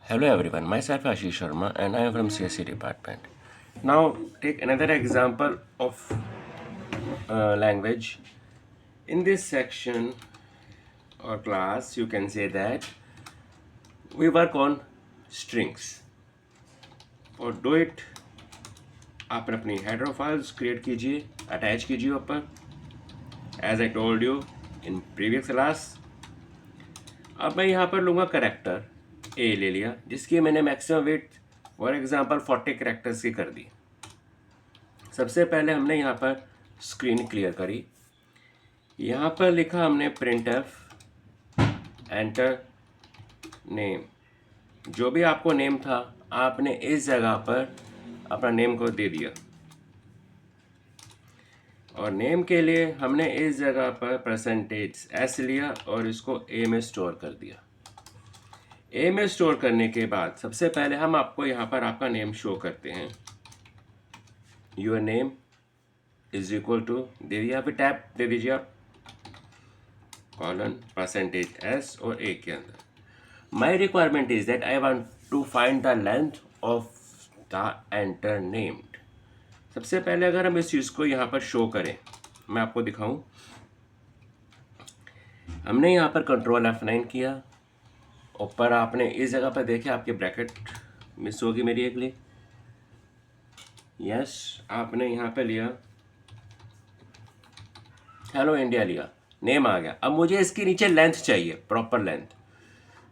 Hello everyone, myself Ashish Sharma and I am from CSC department. Now take another example of language. In this section or class you can say that we work on strings. For do it आप अपनी header files create कीजिए, attach कीजिए ऊपर as I told you in previous class. अब मैं यहाँ पर लूँगा करेक्टर ए ले लिया जिसकी मैंने maximum weight for example 40 characters की कर दी. सबसे पहले हमने यहाँ पर स्क्रीन क्लियर करी. यहाँ पर लिखा हमने प्रिंट एफ एंटर नेम. जो भी आपको नेम था आपने इस जगह पर अपना नेम को दे दिया और नेम के लिए हमने इस जगह पर परसेंटेज एस लिया और इसको ए में स्टोर कर दिया. ए में स्टोर करने के बाद सबसे पहले हम आपको यहाँ पर आपका नेम शो करते हैं. Your name is equal to दे दिया, फिर टैप दे दीजिए आप कॉलन परसेंटेज एस और ए के अंदर. My requirement is that I want to find the length of the enter named. सबसे पहले अगर हम इस चीज़ को यहाँ पर शो करें, मैं आपको दिखाऊं. हमने यहाँ पर कंट्रोल F9 किया. ऊपर आपने इस जगह पर देखे आपके ब्रैकेट मिस होगी मेरी एक लिए. यस आपने यहाँ पे लिया हेलो इंडिया लिया, नेम आ गया. अब मुझे इसके नीचे लेंथ चाहिए, प्रॉपर लेंथ.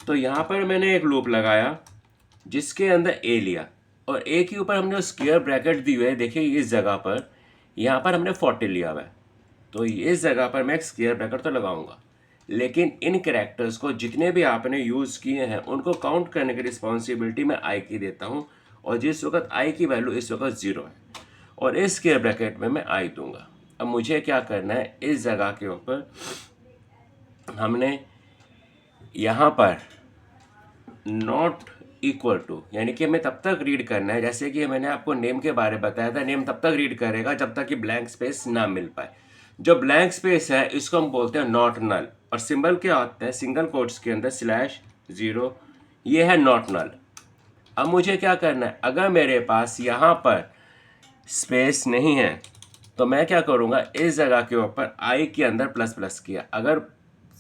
तो यहाँ पर मैंने एक लूप लगाया जिसके अंदर ए लिया और ए के ऊपर हमने स्क्वायर ब्रैकेट दी हुई है. देखिए इस जगह पर यहाँ पर हमने 40 लिया हुआ है तो इस जगह पर मैं एक स्क्वायर ब्रैकेट तो लगाऊंगा. लेकिन इन कैरेक्टर्स को जितने भी आपने यूज़ किए हैं उनको काउंट करने की रिस्पॉन्सिबिलिटी मैं आई की देता हूँ और जिस वक्त आई की वैल्यू इस वक्त 0 है और इस स्क्वायर ब्रैकेट में मैं आई दूंगा. अब मुझे क्या करना है, इस जगह के ऊपर हमने यहाँ पर नॉट इक्वल टू यानी कि हमें तब तक रीड करना है, जैसे कि मैंने आपको नेम के बारे में बताया था, नेम तब तक रीड करेगा जब तक कि ब्लैंक स्पेस ना मिल पाए. जो ब्लैंक स्पेस है इसको हम बोलते हैं नॉट नल और सिंबल क्या होता है सिंगल कोट्स के अंदर /0. ये है नॉट नल. अब मुझे क्या करना है, अगर मेरे पास यहाँ पर स्पेस नहीं है तो मैं क्या करूँगा, इस जगह के ऊपर आई के अंदर प्लस प्लस किया. अगर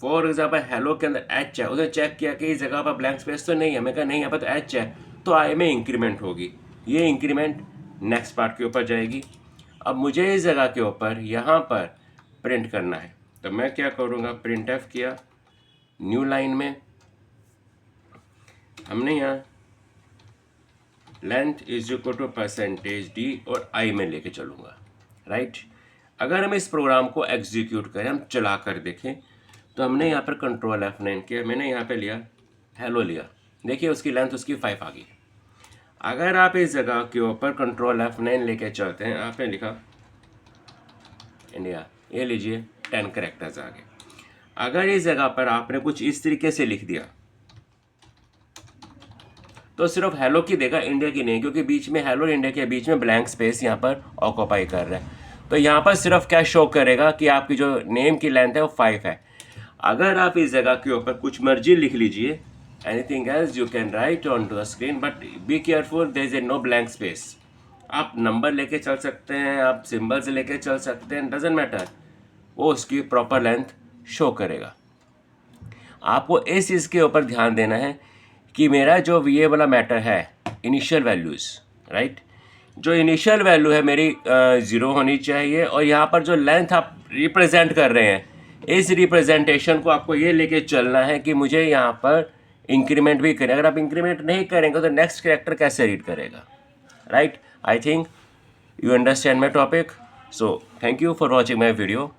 फॉर एग्जाम्पल हेलो के अंदर एच है, उसे चेक किया कि इस जगह पर ब्लैंक स्पेस तो नहीं है, मैं कहा नहीं यहाँ पर तो एच है तो आई में इंक्रीमेंट होगी. ये इंक्रीमेंट नेक्स्ट पार्ट के ऊपर जाएगी. अब मुझे इस जगह के ऊपर यहाँ पर प्रिंट करना है तो मैं क्या करूँगा, प्रिंट एफ किया. न्यू लाइन में हमने यहाँ length is equal to percentage d और आई में लेके चलूँगा. राइट. अगर हम इस प्रोग्राम को एग्जीक्यूट करें, हम चला कर देखें तो हमने यहाँ पर कंट्रोल F9 किया. मैंने यहाँ पे लिया हेलो लिया, देखिए उसकी लेंथ उसकी 5 आ गई. अगर आप इस जगह के ऊपर कंट्रोल F9 लेके चलते हैं, आपने लिखा इंडिया, ये लीजिए 10 करेक्टर्स आ गए. अगर इस जगह पर आपने कुछ इस तरीके से लिख दिया तो सिर्फ हेलो की देगा, इंडिया की नहीं, क्योंकि बीच में हेलो और इंडिया के बीच में ब्लैंक स्पेस यहाँ पर ऑक्यूपाई कर रहा है. तो यहाँ पर सिर्फ क्या शो करेगा कि आपकी जो नेम की लेंथ है वो 5 है. अगर आप इस जगह के ऊपर कुछ मर्जी लिख लीजिए, anything else you can write on to the screen, but be careful there is a no blank space. आप नंबर लेके चल सकते हैं, आप सिंबल्स लेके चल सकते हैं, डजेंट मैटर, वो उसकी प्रॉपर लेंथ शो करेगा. आपको इस चीज़ के ऊपर ध्यान देना है कि मेरा जो ये वाला मैटर है इनिशियल वैल्यूज़, राइट, जो इनिशियल वैल्यू है मेरी 0 होनी चाहिए और यहाँ पर जो लेंथ आप रिप्रेजेंट कर रहे हैं इस रिप्रेजेंटेशन को आपको ये लेके चलना है कि मुझे यहाँ पर इंक्रीमेंट भी करें. अगर आप इंक्रीमेंट नहीं करेंगे तो नेक्स्ट कैरेक्टर कैसे रीड करेगा. Right. I think you understand my topic. So thank you for watching my video.